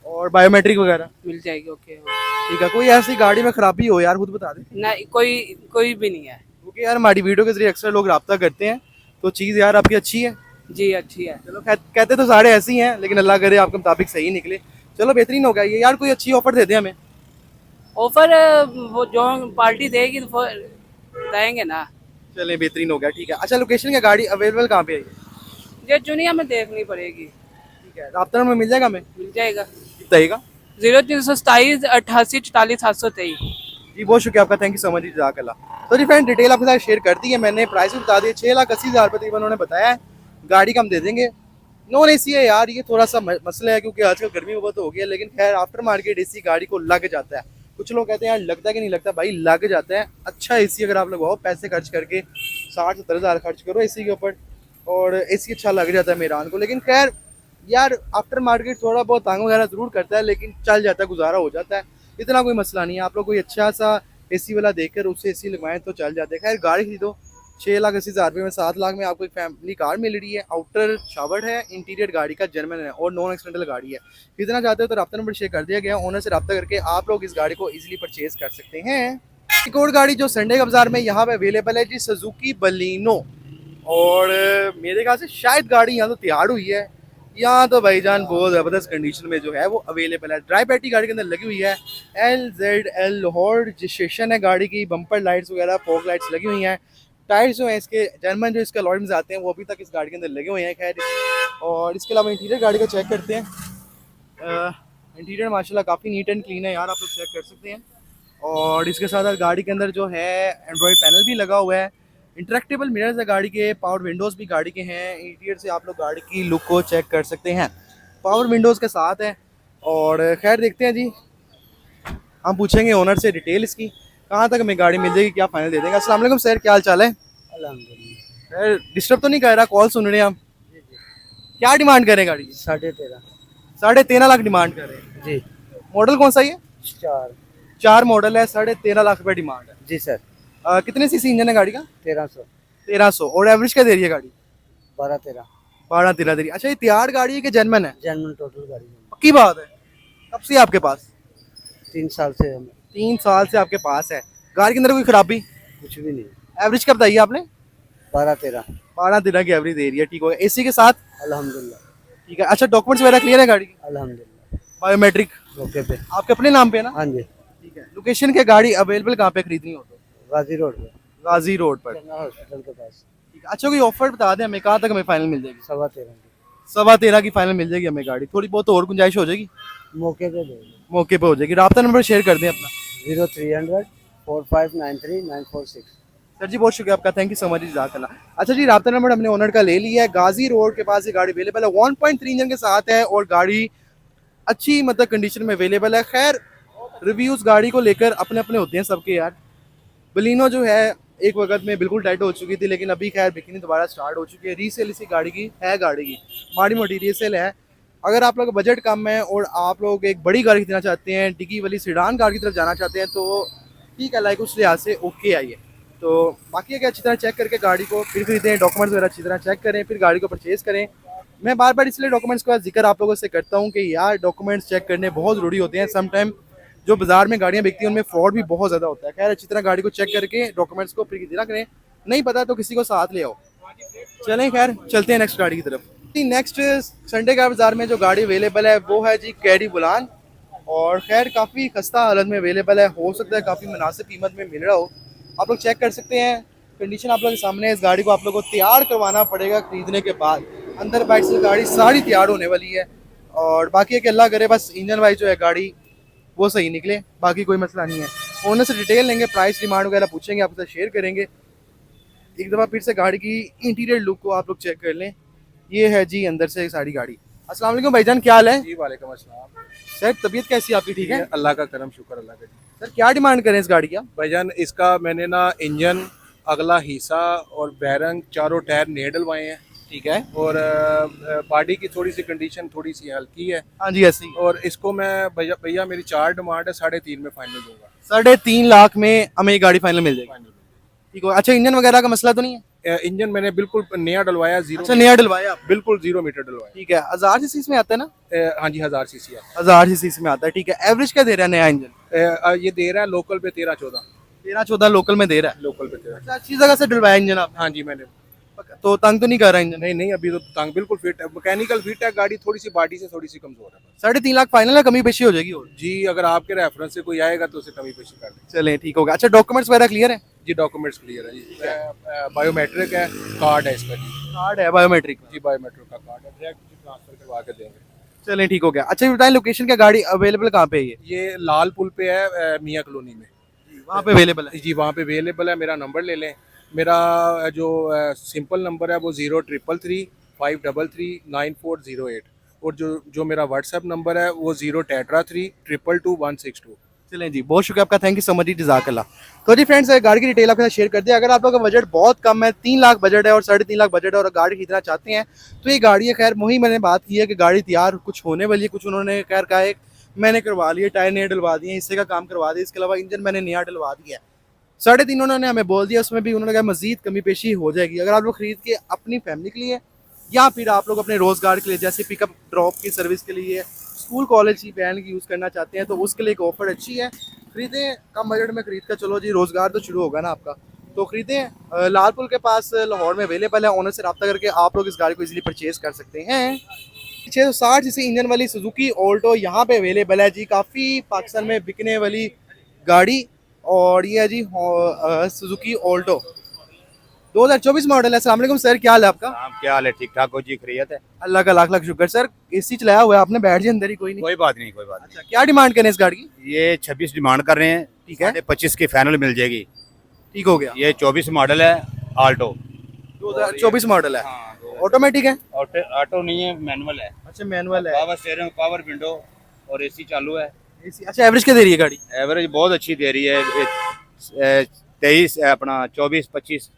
और बायोमेट्रिक वगैरह? मिल जाएगी। ओके ठीक है। कोई ऐसी गाड़ी में खराबी हो यार खुद बता दे, नहीं कोई भी नहीं है। क्योंकि यार हमारी वीडियो के जरिए अक्सर लोग रब्ता करते हैं तो चीज़ यार आपकी अच्छी है। जी अच्छी है। चलो कहते तो सारे ऐसे ही हैं, लेकिन अल्लाह करे आपके मुताबिक सही निकले। चलो बेहतरीन हो गया ये यार। कोई अच्छी ऑफर दे दे हमें। ऑफर वो जो पार्टी देगी तो वो देंगे ना। चले बेहतरीन हो गया। ठीक है। अच्छा लोकेशन क्या गाड़ी अवेलेबल कहाँ पे है ये? ये दुनिया में देखनी पड़ेगी। ठीक है। राब्ता में मिल जाएगा हमें? मिल जाएगा। बताइएगा। 0327 88 44 723। जी बहुत शुक्रिया आपका, थैंक यू सो मच जज़ाकल्लाह। तो जी फ्रेंड डिटेल आपके साथ शेयर कर दी है मैंने, प्राइस भी बता दिए। 6,80,000 रुपये तकरीबन उन्होंने बताया है। गाड़ी का हम दे देंगे। नॉन एसी है यार, ये थोड़ा सा मसला है क्योंकि आजकल गर्मी बहुत हो गई है, लेकिन खैर आफ्टर मार्केट एसी गाड़ी को लग जाता है। कुछ लोग कहते हैं यार लगता है कि नहीं लगता, भाई लग जाता है। अच्छा एसी अगर आप लगाओ पैसे खर्च करके 60-70 हज़ार खर्च करो एसी के ऊपर और एसी अच्छा लग जाता है मेहरान को। लेकिन खैर यार आफ्टर मार्केट थोड़ा बहुत तंग वगैरह ज़रूर करता है, लेकिन चल जाता है, गुजारा हो जाता है, इतना कोई मसला नहीं है। आप लोग कोई अच्छा सा एसी वाला देखकर उससे एसी लगवाएं तो चल जाते हैं। खैर गाड़ी खरीदो 6,80,000 रुपये में, 7 लाख में आपको एक फैमिली कार मिल रही है। आउटर शावर्ड है, इंटीरियर गाड़ी का जर्मन है और नॉन एक्सीडेंटल गाड़ी है। खरीदना चाहते हो तो रब्ता नंबर शेयर कर दिया गया, ओनर से रब्ता करके आप लोग इस गाड़ी को इजीली परचेज कर सकते हैं। एक और गाड़ी जो संडे का बाजार में यहाँ पे अवेलेबल है जी, सुजुकी बलिनो। और मेरे ख्याल से शायद गाड़ी यहाँ तो तैयार हुई है, यहाँ तो भाईजान बहुत ज़बरदस्त कंडीशन में जो है वो अवेलेबल है। ड्राई बैटरी गाड़ी के अंदर लगी हुई है। LZL लाहौर रजिस्ट्रेशन है गाड़ी की। बम्पर लाइट्स वगैरह फॉग लाइट्स लगी हुई हैं। टायर्स जो हैं इसके जर्मन जो इसके अलॉयम्स आते हैं वो अभी तक इस गाड़ी के अंदर लगे हुए हैं। खैर और इसके अलावा इंटीरियर गाड़ी का चेक करते हैं। इंटीरियर माशाल्लाह काफ़ी नीट एंड क्लीन है यार, आप लोग चेक कर सकते हैं। और इसके साथ गाड़ी के अंदर जो है एंड्रॉयड पैनल भी लगा हुआ है। इंटरेक्टेबल मिरर्स है गाड़ी के, पावर विंडोज़ भी गाड़ी के हैं। इंटीरियर से आप लोग गाड़ी की लुक को चेक कर सकते हैं, पावर विंडोज़ के साथ है। और खैर देखते हैं जी, हम पूछेंगे ओनर से डिटेल इसकी। कहाँ तक हमें गाड़ी मिल जाएगी, क्या फाइनल दे देंगे? अस्सलाम वालेकुम सर, क्या हाल चाल है? अल्हम्दुलिल्लाह। सर डिस्टर्ब तो नहीं कर रहा, कॉल सुन रहे हैं हम? क्या डिमांड करें गाड़ी की? 13.5 13.5 लाख डिमांड कर रहे हैं जी। मॉडल कौन सा है ये? 4 मॉडल है, 13.5 लाख रुपए डिमांड है। जी सर। कितने सीसी इंजन है गाड़ी का? 1300 1300। और एवरेज क्या दे रही है गाड़ी? 12-13 12-13 दे रही है। अच्छा, ये तैयार गाड़ी है कि जेन्युइन है? जेन्युइन टोटल गाड़ी है। पक्की बात है? कब से आपके पास? 3 साल से हमें 3 साल से आपके पास है। गाड़ी के अंदर कोई खराबी? कुछ भी नहीं। एवरेज क्या बताइए आपने? 12-13 12-13 की एवरेज दे रही है, ठीक हो। एसी के साथ? अल्हम्दुलिल्लाह। ठीक है। अच्छा, डॉक्यूमेंट्स वगैरह क्लियर है गाड़ी की? अल्हम्दुलिल्लाह। बायोमेट्रिक ओके पे। आपके अपने नाम पे है ना? हाँ जी। ठीक है। लोकेशन के गाड़ी अवेलेबल कहाँ पे खरीदनी हो तो? गाजी रोड पे, गाजी रोड पर। जनरल हॉस्पिटल के पास। ठीक है। अच्छा, कोई ऑफर बता दें हमें, कहाँ तक हमें फाइनल मिल जाएगी? 13.25 की 13.25 की फाइनल मिल जाएगी हमें गाड़ी, थोड़ी बहुत और गुंजाइश हो जाएगी? मौके पे दे। मौके पे हो जाएगी। राब्ता नंबर शेयर कर दें अपना। 0300 4593 946। सर जी बहुत शुक्रिया आपका, थैंक यू सो मच जज़ाकल्लाह। अच्छा जी, राब्ता नंबर हमने ओनर का ले लिया है। गाजी रोड के पास ये गाड़ी अवेलेबल है, 1.3 इंजन के साथ है और गाड़ी अच्छी मतलब कंडीशन में अवेलेबल है। खैर रिव्यूज़ गाड़ी को लेकर अपने अपने होते हैं सबके यार। बलिनो जो है एक वक्त में बिल्कुल डेड हो चुकी थी, लेकिन अभी खैर बिकनी दोबारा स्टार्ट हो चुकी है। रीसेल इसी गाड़ी की है, गाड़ी की माड़ी मोटी रीसेल है। अगर आप लोग का बजट कम है और आप लोग एक बड़ी गाड़ी खरीदना चाहते हैं, डिग्गी वाली सीडान कार की तरफ जाना चाहते हैं, तो ठीक है, लाइक उस लिहाज से ओके आइए। तो बाकी है कि अच्छी तरह चेक करके गाड़ी को फिर खरीदें, डॉक्यूमेंट्स वगैरह अच्छी तरह चेक करें, फिर गाड़ी को परचेज़ करें। मैं बार बार इसलिए डॉक्यूमेंट्स का जिक्र आप लोगों से करता हूँ कि यार डॉक्यूमेंट्स चेक करने बहुत ज़रूरी होते हैं। समटाइम जो बाजार में गाड़ियाँ बिकती हैं उनमें फ्रॉड भी बहुत ज़्यादा होता है। खैर अच्छी तरह गाड़ी को चेक करके डॉक्यूमेंट्स को फिर खरीदना करें, नहीं पता तो किसी को साथ ले आओ। चलें खैर चलते हैं नेक्स्ट गाड़ी की तरफ। नेक्स्ट संडे का बाजार में जो गाड़ी अवेलेबल है वो है जी कैडी बुलान, और खैर काफ़ी खस्ता हालत में अवेलेबल है। हो सकता है काफ़ी मुनासिब कीमत में मिल रहा हो, आप लोग चेक कर सकते हैं। कंडीशन आप लोगों के सामने है। इस गाड़ी को आप लोगों को तैयार करवाना पड़ेगा खरीदने के बाद। अंदर बाइक से गाड़ी सारी तैयार होने वाली है, और बाकी है कि अल्लाह करे बस इंजन वाइज जो है गाड़ी वो सही निकले, बाकी कोई मसला नहीं है। ओनर से डिटेल लेंगे, प्राइस डिमांड वगैरह पूछेंगे, आपके साथ शेयर करेंगे। एक दफ़ा फिर से गाड़ी की इंटीरियर लुक को आप लोग चेक कर लें। ये है जी अंदर से सारी गाड़ी। अस्सलाम वालेकुम भाईजान, क्या हाल है? जी वालेकुम अस्सलाम। सर तबीयत कैसी है आपकी? ठीक है अल्लाह का करम, शुक्र अल्लाह का। सर, क्या डिमांड करें इस गाड़ी का? भाईजान इसका मैंने ना इंजन, अगला हिस्सा और बैरंग, चारों टायर नए डलवाए हैं। ठीक है। और बॉडी की थोड़ी सी कंडीशन थोड़ी सी हल्की है। हाँ जी ऐसी। और इसको मैं भैया मेरी 4 डिमांड है, 3.5 में फाइनल दूंगा। 3.5 लाख में हमें ये गाड़ी फाइनल मिल जाएगी? फाइनल। ठीक है। अच्छा, इंजन वगैरह का मसला तो नहीं है? इंजन मैंने बिल्कुल नया डलवाया, जीरो। अच्छा, नया डलवाया आप? बिल्कुल 0 मीटर डलवाया। ठीक है। 1000 सीसी में आता है ना? हाँ जी 1000 सीसी है। 1000 सीसी में आता है। ठीक है। एवरेज क्या दे रहा है नया इंजन? ये दे रहा है लोकल पे 13-14। 13-14 लोकल में दे रहा है। लोकल पे 13। अच्छा, अच्छी जगह से डलवाया इंजन आपने? हाँ जी मैंने। तो तंग तो नहीं कर रहा इंजन? नहीं नहीं, अभी तो तंग बिल्कुल फिट है, मैकेनिकल फिट है गाड़ी, थोड़ी सी बॉडी से थोड़ी सी कमजोर है। 3.5 लाख फाइनल है, कमी पेशी हो जाएगी और? जी अगर आपके रेफरेंस से कोई आएगा तो उसे कमी पेशी कर देंगे। चलें ठीक होगा। अच्छा, डॉक्यूमेंट्स वगैरह क्लियर है? जी डॉक्यूमेंट्स क्लियर है जी। बायोमेट्रिक है, कार्ड है इसका जी। कार्ड है बायोमेट्रिक? जी बायोमेट्रिक का कार्ड है, डायरेक्ट ट्रांसफर करवा के देंगे। चलें ठीक हो गया। अच्छा ये बताएं लोकेशन क्या गाड़ी अवेलेबल कहाँ पे है? ये लाल पुल पे है, मियाँ कॉलोनी में। वहाँ पे अवेलेबल है? जी वहाँ पे अवेलेबल है। मेरा नंबर ले लें, मेरा जो सिंपल नंबर है वो 0333 533 9408, और जो मेरा व्हाट्सएप नंबर है वो 033 222 162। चलें जी, बहुत शुक्रिया आपका, thank you so much ji, जज़ाकल्लाह। तो जी फ्रेंड्स, गाड़ी की डिटेल आपके साथ शेयर कर दिया। अगर आप लोगों का बजट बहुत कम है, 3 लाख बजट है और 3.5 लाख बजट है और गाड़ी खरीदना चाहते हैं तो ये गाड़ी है। खैर वही मैंने बात की है कि गाड़ी तैयार कुछ होने वाली है, कुछ उन्होंने खैर कहा है मैंने करवा लिए, टायर नए डलवा दिए, हिस्से का काम करवा दिया, इसके अलावा इंजन मैंने नया डलवा दिया है। 3.5 उन्होंने हमें बोल दिया, उसमें भी उन्होंने कहा मजीद कमी पेशी हो जाएगी। अगर आप लोग खरीद के अपनी फैमिली के लिए या फिर आप लोग अपने रोज़गार के लिए, जैसे पिकअप ड्रॉप की सर्विस के लिए, स्कूल कॉलेज की वैन की यूज़ करना चाहते हैं तो उसके लिए एक ऑफर अच्छी है। खरीदें, कम बजट में खरीद कर चलो जी, रोज़गार तो शुरू होगा ना आपका, तो खरीदें। लालपुल के पास लाहौर में अवेलेबल है, ओनर से रब्ता करके आप लोग इस गाड़ी को इजीली परचेज कर सकते हैं। 660 सीसी इंजन वाली सुजुकी ऑल्टो यहाँ पे अवेलेबल है जी, काफ़ी पाकिस्तान में बिकने वाली गाड़ी, और ये है जी सुजुकी ऑल्टो 2024 मॉडल है। अस्सलाम वालेकुम सर, क्या हाल है आपका? क्या हाल है? ठीक ठाक हो जी, खैरियत है? अल्लाह का लाख लाख शुक्र। सर एसी चलाया हुआ है आपने, बैठ जाए अंदर ही, कोई नहीं? कोई बात नहीं, कोई बात अच्छा, क्या डिमांड करें इस गाड़ी की? नहीं। ये 26 डिमांड कर रहे हैं, ठीक है। 25 की फाइनल मिल जाएगी। ठीक हो गया। ये 24 मॉडल है, आल्टो 2024 मॉडल है, हाँ, ऑटोमेटिक है? ऑटो नहीं है, मैनुअल है। अच्छा मैनुअल है। पावर स्टीयरिंग, पावर विंडो और एसी चालू है। एसी अच्छा, एवरेज क्या दे रही है गाड़ी? एवरेज बहुत अच्छी दे रही है, 23 अपना 24-25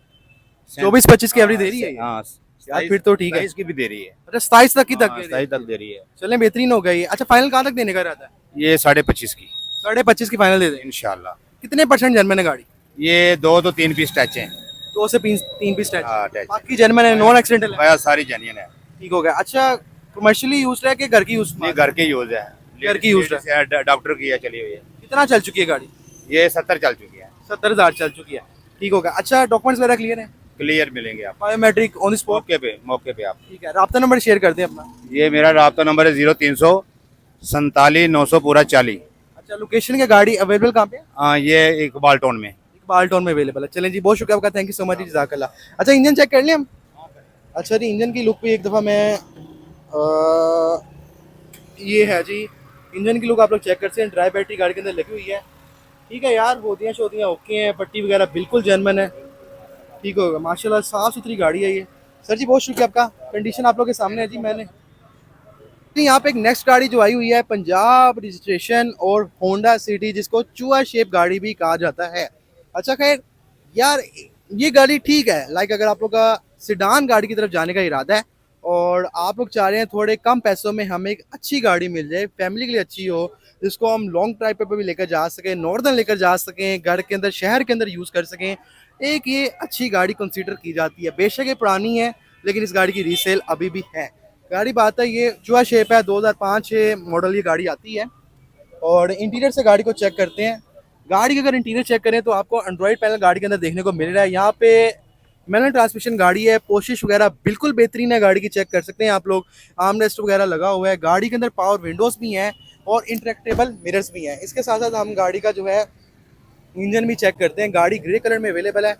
24-25 की एवरेज दे रही है ये? हाँ यार फिर तो ठीक है। 27 की भी दे रही है। अच्छा 27 तक की तक हाँ, दे रही 27 है। तक दे रही है। चलें बेहतरीन हो गई। अच्छा फाइनल कहाँ तक देने का रहता है? ये 25.5 की 25.5 की फाइनल दे दें। इंशाल्लाह। कितने % जर्मन है गाड़ी? ये 2 तो 3 पीस टच हैं। 2 से 3 पीस टच। हाँ, टच। बाकी जर्मन है, नॉन एक्सीडेंटल है। भैया सारी जेन्युइन है। ठीक हो गया। अच्छा कमर्शियली यूज है कि घर की यूज? ये घर के यूज है। घर की यूज है। डॉक्टर की है चली हुई है। कितना चल चुकी है गाड़ी? ये 70 चल चुकी है। 70,000 चल चुकी है। ठीक हो गया। अच्छा डॉक्यूमेंट्स वगैरह क्लियर है? क्लियर मिलेंगे आप बायोमेट्रिक ऑन स्पॉट? मौके पे आप। ठीक है। राब्ता नंबर शेयर कर दें अपना। ये मेरा राब्ता नंबर है 0300 47 900 पूरा 40। अच्छा लोकेशन क्या गाड़ी अवेलेबल कहाँ पे है? हाँ ये इकबाल टाउन में। इकबाल टाउन में अवेलेबल है। चलें जी बहुत शुक्रिया आपका, thank you so much ji, जज़ाकल्लाह। अच्छा इंजन चेक कर लें हम? अच्छा जी इंजन की लुक भी एक दफ़ा मैं ये है जी इंजन की लुक आप लोग चेक करते हैं। ड्राई बैटरी गाड़ी के अंदर लगी हुई है। ठीक है यार, होतियाँ शोतियाँ ओके हैं, पट्टी वगैरह बिल्कुल जर्मन है। ठीक होगा माशाल्लाह, साफ़ सुथरी गाड़ी है ये। सर जी बहुत शुक्रिया आपका, कंडीशन आप लोग के सामने है जी। मैंने यहाँ पे एक नेक्स्ट गाड़ी जो आई हुई है पंजाब रजिस्ट्रेशन और होंडा सिटी, जिसको चूहा शेप गाड़ी भी कहा जाता है। अच्छा खैर यार ये गाड़ी ठीक है, लाइक अगर आप लोग का सिडान गाड़ी की तरफ जाने का इरादा है और आप लोग चाह रहे हैं थोड़े कम पैसों में हमें एक अच्छी गाड़ी मिल जाए, फैमिली के लिए अच्छी हो, जिसको हम लॉन्ग ड्राइव पे भी लेकर जा सकें, नॉर्दर्न लेकर जा सकें, घर के अंदर शहर के अंदर यूज़ कर सकें, एक ये अच्छी गाड़ी कंसीडर की जाती है। बेशक ये पुरानी है लेकिन इस गाड़ी की रीसेल अभी भी है। गाड़ी बात है ये चूहा शेप है, 2005 मॉडल ये गाड़ी आती है। और इंटीरियर से गाड़ी को चेक करते हैं। गाड़ी का अगर इंटीरियर चेक करें तो आपको एंड्रॉइड पैनल गाड़ी के अंदर देखने को मिल रहा है। यहाँ पे मैनुअल ट्रांसमिशन गाड़ी है, पोशिश वगैरह बिल्कुल बेहतरीन है गाड़ी की, चेक कर सकते हैं आप लोग। आर्म रेस्ट वगैरह लगा हुआ है, गाड़ी के अंदर पावर विंडोज़ भी हैं और इंटरेक्टेबल मिरर्स भी हैं। इसके साथ साथ हम गाड़ी का जो है इंजन भी चेक करते हैं। गाड़ी ग्रे कलर में अवेलेबल है।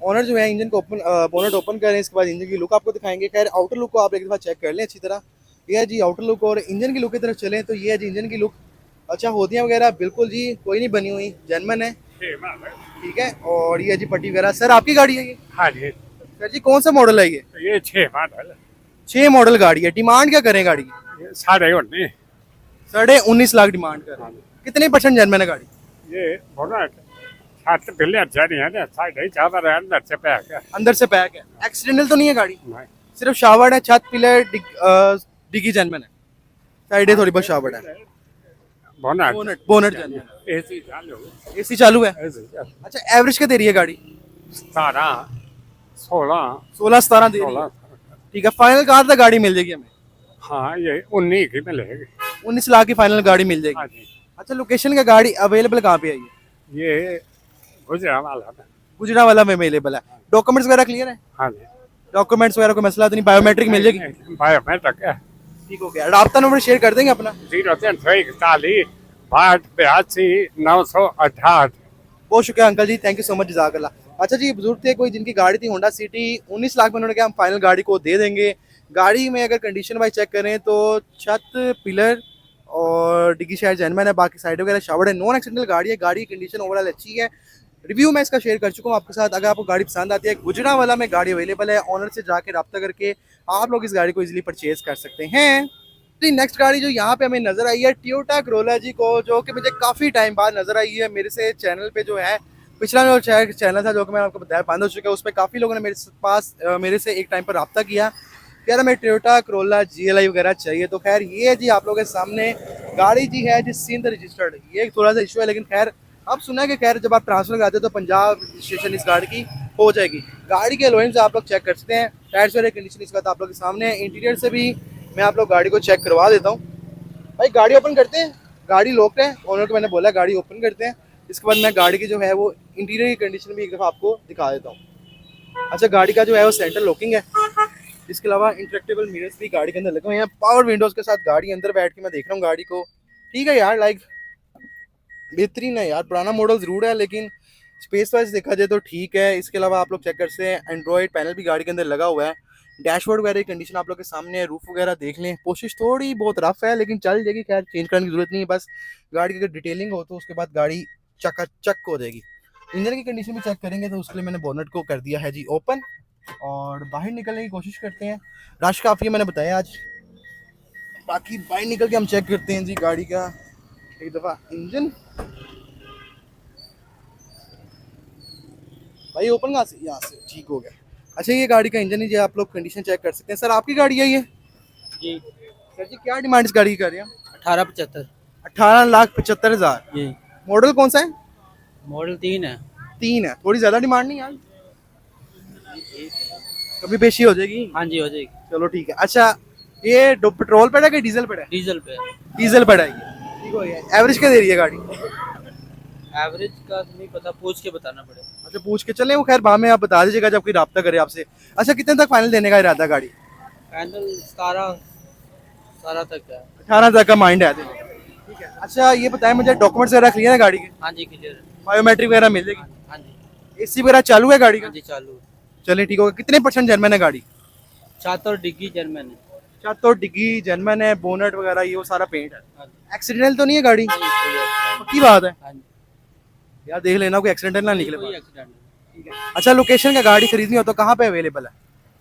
ऑनर जो है इंजन को ओपन बोनट ओपन करें, इसके बाद इंजन की लुक आपको दिखाएंगे। खैर आउटर लुक को आप एक दफ़ा चेक कर लें अच्छी तरह। ये है जी आउटर लुक। और इंजन की लुक की तरफ चलें तो ये है जी इंजन की लुक। अच्छा होतियाँ वगैरह बिल्कुल जी कोई नहीं बनी हुई, जर्मन है। ठीक है। और ये जी पट्टी वगैरह। सर आपकी गाड़ी है ये? हाँ जी, सर जी कौन सा मॉडल है ये 6 मॉडल 6 मॉडल गाड़ी है। डिमांड क्या करें गाड़ी की? 19.5 19.5 लाख डिमांड कर रहे हैं। कितने % जर्मन है गाड़ी? ये बोला छत पहले अच्छा नहीं है ना, साइड ही ज्यादा रहा, अंदर से पैक है। अंदर से पैक है। एक्सीडेंटल तो नहीं है गाड़ी? नहीं। सिर्फ शावर्ड है, छत पिलर डिग्गी जर्मन है, साइड थोड़ी बहुत शावर्ड है। बोनट बोनट जर्मन है। एसी चालू एसी चालू है। एसी चालू। अच्छा एवरेज क्या दे रही है गाड़ी? 17 16 16-17 दे रही है। 16। ठीक है। फाइनल कहाँ तक गाड़ी मिल जाएगी हमें? हाँ ये 19 की मिलेगी। 19 लाख की फाइनल गाड़ी मिल जाएगी। हाँ जी, अच्छा लोकेशन का गाड़ी अवेलेबल कहाँ पे है ये? ये गुजरावाला में। गुजरावाला में अवेलेबल है। डॉक्यूमेंट्स वगैरह क्लियर है? हाँ जी, डॉक्यूमेंट्स वगैरह कोई मसला तो नहीं, बायोमेट्रिक मिल जाएगी? बायोमेट्रिक है। ठीक हो गया। राब्ता नंबर शेयर कर देंगे अपना? 0341 82 968। बहुत शुक्रिया uncle ji, thank you so much, जज़ाकल्लाह। अच्छा जी बुजुर्ग थे कोई जिनकी गाड़ी थी होंडा सिटी, 19 लाख में उन्होंने कहा हम फाइनल गाड़ी को दे देंगे। गाड़ी में अगर कंडीशन वाइज चेक करें तो छत पिलर और डिग्गी शायद जर्मन है, बाकी साइड वगैरह शावर्ड है, नॉन एक्सीडेंटल गाड़ी है। गाड़ी की कंडीशन ओवरऑल अच्छी है। रिव्यू मैं इसका शेयर कर चुका हूँ आपके साथ। अगर आपको गाड़ी पसंद आती है, गुजरावाला में गाड़ी अवेलेबल है, ऑनर से जाके रब्ता करके आप लोग इस गाड़ी को इजीली परचेज कर सकते हैं। जी नेक्स्ट गाड़ी जो यहाँ पे हमें नजर आई है टोयोटा करोला जी को, जो कि मुझे काफ़ी टाइम बाद नजर आई है। मेरे से चैनल पे जो है पिछला जो चैनल था जो कि मैंने आपको बताया बंद हो चुका है, उस पर काफ़ी लोगों ने मेरे से एक टाइम पर रब्ता किया कि यार हमें टोयोटा करोला GLI वगैरह चाहिए। तो खैर ये जी आप लोगों के सामने गाड़ी जी है जी सिंध रजिस्टर्ड। ये थोड़ा सा इशू है लेकिन खैर अब सुना है कि खैर जब आप ट्रांसफर कराते हो तो पंजाब रजिस्ट्रेशन इस गाड़ी की हो जाएगी। गाड़ी के अलोइंस आप लोग चेक कर सकते हैं। टायर्स वगैरह कंडीशन इस बात आप लोग के सामने है। इंटीरियर से भी मैं आप लोग गाड़ी को चेक करवा देता हूँ। भाई गाड़ी ओपन करते हैं, गाड़ी लॉक है, ओनर को मैंने बोला गाड़ी ओपन करते हैं। इसके बाद मैं गाड़ी की जो है वो इंटीरियर की कंडीशन भी एक दफ़ा आपको दिखा देता हूँ। अच्छा गाड़ी का जो है वो सेंटर लॉकिंग है। इसके अलावा इंटरेक्टेबल मिरर्स भी गाड़ी के अंदर लगे हुए हैं। पावर विंडोज़ के साथ गाड़ी अंदर बैठ के मैं देख रहा हूँ गाड़ी को। ठीक है यार, लाइक बेहतरीन है यार। पुराना मॉडल ज़रूर है लेकिन स्पेस वाइज देखा जाए तो ठीक है। इसके अलावा आप लोग चेक कर सकते हैं एंड्रॉयड पैनल भी गाड़ी के अंदर लगा हुआ है। डैशबोर्ड वगैरह की कंडीशन आप लोग के सामने है। रूफ वगैरह देख लें, कोशिश थोड़ी बहुत रफ है लेकिन चल जाएगी। खैर चेंज करने की जरूरत नहीं है, बस गाड़ी की अगर डिटेलिंग हो तो उसके बाद गाड़ी चकाचक हो जाएगी। इंजन की कंडीशन भी चेक करेंगे तो उसके लिए मैंने बोनट को कर दिया है जी ओपन और बाहर निकलने की कोशिश करते हैं। रश काफ़ी है मैंने बताया आज, बाकी बाहर निकल के हम चेक करते हैं जी गाड़ी का एक दफ़ा इंजन। भाई ओपन कहाँ से? यहाँ से, ठीक हो गया। अच्छा ये गाड़ी का इंजन है, ये आप लोग कंडीशन चेक कर सकते हैं। सर आपकी गाड़ी है ये? जी। सर जी क्या डिमांड इस गाड़ी की कर रहे हैं? 1875। 18,75,000। जी। मॉडल कौन सा है? मॉडल 3 है। 3 है, थोड़ी ज्यादा डिमांड नहीं यार, कभी पेशी हो जाएगी। हाँ जी, हो जाएगी। चलो ठीक है। अच्छा ये पेट्रोल पे है कि डीजल पे है? डीजल पे। डीजल पे है, ठीक हो गया। एवरेज क्या दे रही है गाड़ी? एवरेज का तो नहीं पता, पूछ के बताना पड़ेगा। अच्छा पूछ के चले, वो खैर बाद में आप बता दीजिएगा जब कोई रब्ता करे आपसे। अच्छा कितने तक फाइनल देने का इरादा गाड़ी? फाइनल 17 तक है। 18 तक का माइंड है देने का। ठीक है। अच्छा ये बताएं मुझे डॉक्यूमेंट्स वगैरह क्लियर है गाड़ी के? हाँ जी, क्लियर है। बायोमेट्रिक वगैरह मिल जाएगी? हाँ जी। एसी वगैरह चालू है गाड़ी का? हाँ जी, चालू है। चलिए ठीक होगा। कितने % जर्मन है गाड़ी? 76 डिग्री जर्मन है। अच्छा तो डिग्गी जर्मन है, बोनट वगैरह ये वो सारा पेंट है। हाँ जी। एक्सीडेंटल तो नहीं है गाड़ी? कोई accident पक्की बात है नहीं। हाँ जी। यार, देख लेना कोई एक्सीडेंटल ना निकले। कोई एक्सीडेंट नहीं। ठीक है। अच्छा लोकेशन का गाड़ी खरीदनी हो तो कहाँ पे अवेलेबल है?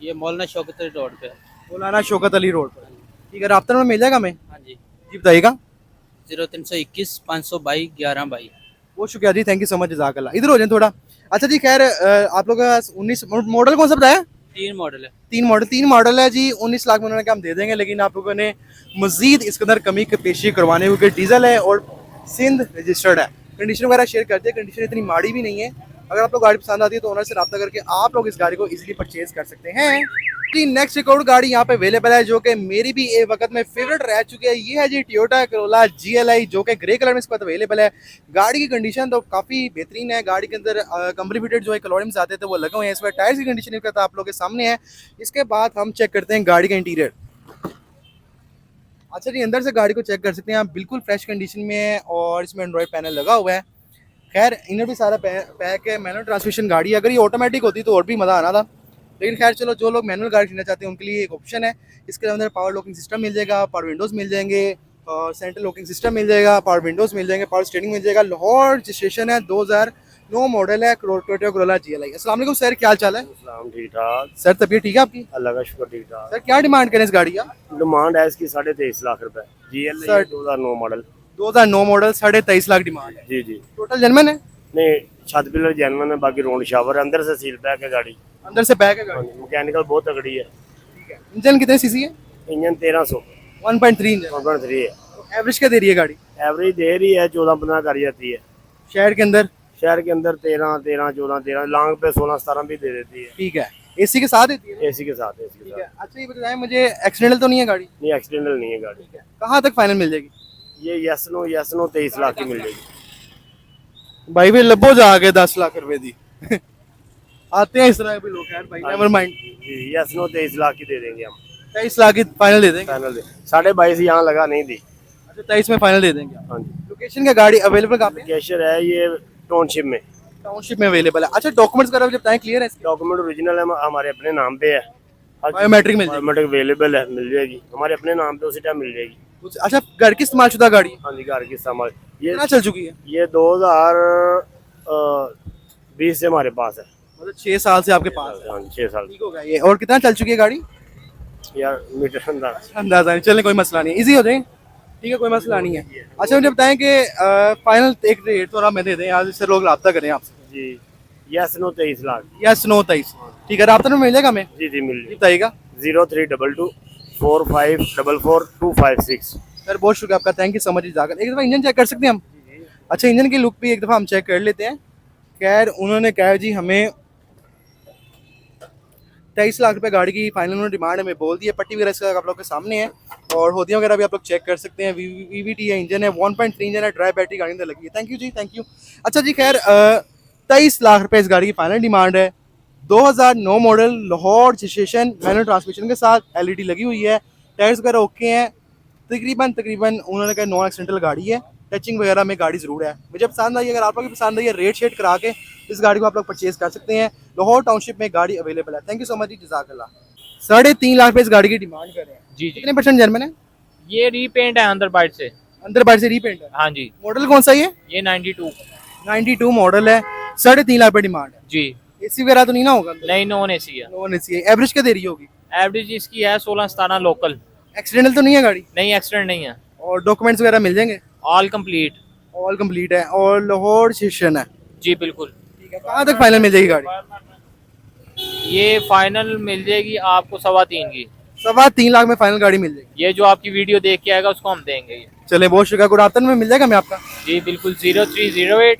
ये मौलाना शौकत अली रोड पे है। मौलाना शौकत अली रोड पर। ठीक है। राब्ता में मिल जाएगा हमें? हाँ जी। जी बताइएगा। 0321 522 1122। बहुत शुक्रिया जी, थैंक यू सो मच, जज़ाकल्लाह। इधर हो जाए थोड़ा। अच्छा जी खैर आप लोग का 19 मॉडल कौन सा बताया? 3 मॉडल है। 3 मॉडल है जी। 19 लाख में उन्होंने कहा हम दे देंगे, लेकिन आप लोगों ने मजीद इसके अंदर कमी की पेशी करवाने, क्योंकि डीजल है और सिंध रजिस्टर्ड है। कंडीशन वगैरह शेयर कर दिए, कंडीशन इतनी माड़ी भी नहीं है। अगर आप लोग गाड़ी पसंद आती है तो ओनर से रब्ता करके आप लोग इस गाड़ी को इजीली परचेज कर सकते हैं जी। नेक्स्ट एक और गाड़ी यहाँ पे अवेलेबल है जो कि मेरी भी एक वक्त में फेवरेट रह चुकी है। ये है जी टोयोटा करोला GLI, जो कि ग्रे कलर में इस वक्त अवेलेबल है। गाड़ी की कंडीशन तो काफ़ी बेहतरीन है। गाड़ी के अंदर कंपनी फिटेड जो है कलौरिम्स आते थे वो लगे हुए हैं। इस वक्त टायर्स की कंडीशन तो आप लोग के सामने है। इसके बाद हम चेक करते हैं गाड़ी का इंटीरियर। अच्छा जी अंदर से गाड़ी को चेक कर सकते हैं आप, बिल्कुल फ्रेश कंडीशन में है और इसमें एंड्रॉइड पैनल लगा हुआ है। खैर इनर भी सारा पैक है। मैनुअल ट्रांसमिशन गाड़ी है। अगर ये ऑटोमेटिक होती तो और भी मज़ा आना था, लेकिन खैर चलो, जो लोग मैनुअल गाड़ी खरीदना चाहते हैं उनके लिए एक ऑप्शन है। इसके अंदर पावर लॉकिंग सिस्टम मिल जाएगा, पावर विंडोज़ मिल जाएंगे, और सेंट्रल लॉकिंग सिस्टम मिल जाएगा, पावर विंडोज़ मिल जाएंगे, पावर स्टीयरिंग मिल जाएगा। लाहौर रजिस्ट्रेशन है, 2009 मॉडल है, टोयोटा करोला GLI। अस्सलाम वालेकुम सर, क्या हाल चाल है? ठीक ठाक, सर तबीयत ठीक है आपकी? अल्लाह का शुक्र, ठीक ठाक। सर क्या डिमांड करें इस गाड़ी का? डिमांड है इसकी 23.5 लाख रुपए। GLI sir 2009 model. 2009 model, 23.5 lakh demand है। जी जी। टोटल जर्मन है? नहीं, छत पिलर जेनवन है, बाकी रोड शावर है, अंदर से सील पैक है गाड़ी। अंदर से पैक है गाड़ी? मैकेनिकल बहुत तगड़ी है। इंजन कितने सीसी है? Engine 1300 1.3 engine. 1.3 है। एवरेज क्या दे रही है गाड़ी? एवरेज दे रही है 14-15 कर जाती है। शहर के अंदर? शहर के अंदर 13, 14, 13, लॉन्ग पे 16-17 भी दे देती है। ठीक है। एसी के साथ देती है? एसी के साथ, एसी के ठीक है। साथ। अच्छा ये बताएं मुझे, एक्सीडेंटल तो नहीं है गाड़ी? नहीं, एक्सीडेंटल नहीं है गाड़ी। कहाँ तक फाइनल मिल जाएगी? ये यस नो 23 लाख की मिल जाएगी। भाई भी लबो जाके 10 लाख रुपए दी आते हैं इस तरह भी लोग यार भाई, नेवर माइंड। जी, यस नो 23 लाख की दे देंगे हम। 23 लाख की फाइनल दे देंगे? फाइनल दे 22.5 यहाँ लगा नहीं दी। अच्छा 23 में फाइनल दे देंगे। हाँ जी। लोकेशन का गाड़ी अवेलेबल कहाँ पे है? कैशर है ये टाउनशिप में। टाउनशिप में अवेलेबल है। अच्छा डॉक्यूमेंट्स वगैरह जब बताएं क्लियर है इसके? डॉक्यूमेंट ओरिजिनल है, हमारे अपने नाम पे है। बायोमेट्रिक मिल जाएगी? बायोमेट्रिक अवेलेबल है, मिल जाएगी हमारे अपने नाम पे, उसी टाइम मिल जाएगी। अच्छा घर की इस्तेमाल शुदा गाड़ी है? हाँ जी, घर की इस्तेमाल। ये कितना चल चुकी है? ये 2020 से हमारे पास है। मतलब 6 साल से आपके पास है? हाँ जी, 6 साल। ठीक होगा ये। और कितना चल चुकी है गाड़ी? यार मीटर अंदाज अंदाजा नहीं, चलने कोई मसला नहीं, इजी हो जाए। ठीक है, कोई मसला नहीं है। अच्छा मुझे बताएं कि फाइनल एक रेट थोड़ा मैं दे दें, आज इससे लोग रब्ता करें आपसे। जी। Yes no 23 lakh. Yes no 23। ठीक है, रब्ता में मिल जाएगा हमें? जी जी, मिल जाएगी। बताइएगा। 0322 4544 256। सर बहुत शुक्रिया आपका, थैंक यू सो मच। जाकर एक दफ़ा इंजन चेक कर सकते हैं हम? अच्छा इंजन की लुक भी एक दफ़ा हम चेक कर लेते हैं। खैर उन्होंने कहा जी हमें 23 लाख रुपए गाड़ी की फाइनल उन्होंने डिमांड हमें बोल दी है। पट्टी वगैरह इसका आप लोग के सामने है और होदियाँ वगैरह भी आप लोग चेक कर सकते हैं। VVT है, इंजन है, 1.3 इंजन है, ड्राई बैटरी गाड़ी अंदर लगी है। थैंक यू जी, थैंक यू। अच्छा जी खैर 23 लाख रुपए इस गाड़ी की फाइनल डिमांड है। 2009 model, Lahore registration, manual transmission के साथ, LED लगी हुई है, टायर्स वगैरह ओके हैं। तकरीबन उन्होंने कहा नॉन एक्सीडेंटल गाड़ी है। टचिंग वगैरह में गाड़ी ज़रूर है। मुझे पसंद आई, अगर आप लोग भी पसंद आई है रेट शेट करा के इस गाड़ी को आप लोग परचेज कर सकते हैं। लाहौर टाउनशिप में गाड़ी अवेलेबल है। Thank you so much ji, जज़ाकल्लाह। 3.5 लाख रुपए इस गाड़ी की डिमांड कर रहे हैं। जी जी, कितने % जर्मन है? ये रीपेंट है अंदर बाइट से। अंदर बाहर से रीपेंट है? हाँ जी। मॉडल कौन सा ये 92 मॉडल है। 3.5 लाख रुपए डिमांड है जी। एसी वगैरह तो नहीं ना होगा? नहीं, नॉन एसी है। नॉन एसी है। एवरेज क्या दे रही होगी? एवरेज इसकी है 16-17 लोकल। एक्सीडेंटल तो नहीं है गाड़ी? नहीं, एक्सीडेंट नहीं है। और डॉक्यूमेंट्स वगैरह मिल जाएंगे? All complete. ऑल कंप्लीट है और लाहौर सेशन है। जी बिल्कुल। ठीक कहाँ तक फाइनल मिल जाएगी गाड़ी? ये फाइनल मिल जाएगी आपको 3.25 की। 3.25 लाख में फाइनल गाड़ी मिल जाएगी। ये जो आपकी वीडियो देख के आएगा उसको हम देंगे ये। चले बहुत शुक्रिया। गुड आफ्टरनून में मिल जाएगा मैं आपका? जी बिल्कुल 0308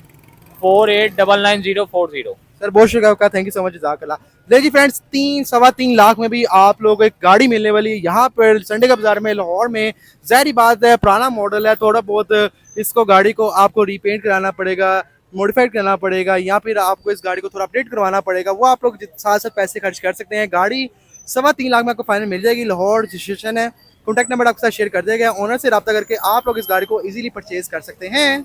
489940। सर बहुत शुक्रिया आपका, थैंक यू सो मच, जज़ाकल्लाह। देखिए फ्रेंड्स 3-3.25 लाख में भी आप लोगों को एक गाड़ी मिलने वाली है यहाँ पर संडे का बाजार में लाहौर में। ज़ाहिर बात है पुराना मॉडल है, थोड़ा बहुत इसको गाड़ी को आपको रीपेंट कराना पड़ेगा, मॉडिफाइड करना पड़ेगा, या फिर आपको इस गाड़ी को थोड़ा अपडेट करवाना पड़ेगा। वो आप लोग साथ साथ पैसे खर्च कर सकते हैं। गाड़ी 3.25 लाख में आपको फाइनल मिल जाएगी। लाहौर रजिस्ट्रेशन है। कॉन्टैक्ट नंबर आपके साथ शेयर कर दिया गया, ऑनर से रब्ता करके आप लोग इस गाड़ी को इजीली परचेज कर सकते हैं।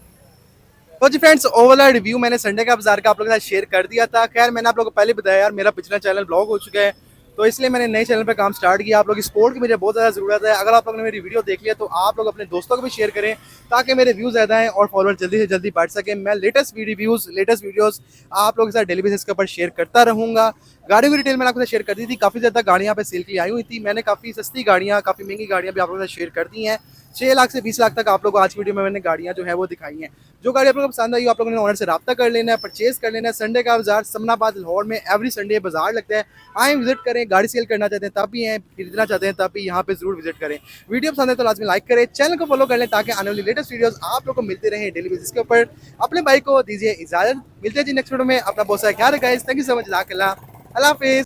तो जी फ्रेंड्स ओवरऑल रिव्यू मैंने संडे का बाजार का आप लोगों के साथ शेयर कर दिया था। खैर मैंने आप लोगों को पहले बताया यार मेरा पिछला चैनल ब्लॉग हो चुका है, तो इसलिए मैंने नए चैनल पे काम स्टार्ट किया। आप लोग सपोर्ट की मुझे बहुत ज़्यादा ज़रूरत है। अगर आप लोगों ने मेरी वीडियो देख लिया तो आप लोग अपने दोस्तों को भी शेयर करें ताकि मेरे व्यूज़ ज़्यादा हैं और फॉलोअर जल्दी से जल्दी बढ़ सके। मैं लेटेस्ट वीडियोज़ आप लोगों के साथ डेली बेसिस के ऊपर शेयर करता रहूँगा। गाड़ियों की डिटेल मैंने आपको शेयर कर दी थी। काफ़ी ज़्यादा गाड़ियाँ पे सेल की आई हुई थी। मैंने काफ़ी सस्ती गाड़ियाँ, काफ़ी महंगी गाड़ियाँ भी आप लोगों के साथ शेयर कर दी हैं। 6 लाख से 20 लाख तक आप लोगों को आज की वीडियो में मैंने गाड़ियाँ जो है वो दिखाई हैं। जो गाड़ी आप लोगों को पसंद आई आप लोगों ने ऑनर से रब्ता कर लेना है, परचेज कर लेना है। संडे का बाजार समनाबाद लाहौर में एवरी संडे बाजार लगता है। आए विजिट करें। गाड़ी सेल करना चाहते हैं तब भी हैं, खरीदना चाहते हैं तब भी यहाँ पे जरूर विजिट करें। वीडियो पसंद है तो लाजमी लाइक करें, चैनल को फॉलो कर लें ताकि आने वाली लेटेस्ट वीडियोस आप लोगों को मिलते रहें डेली बेसिस के ऊपर। अपने भाई को दीजिए इजाजत, मिलते हैं जी नेक्स्ट वीडियो में। अपना बहुत सारा ख्याल रखा है। थैंक यू सो मच, अल्लाह हाफिज़।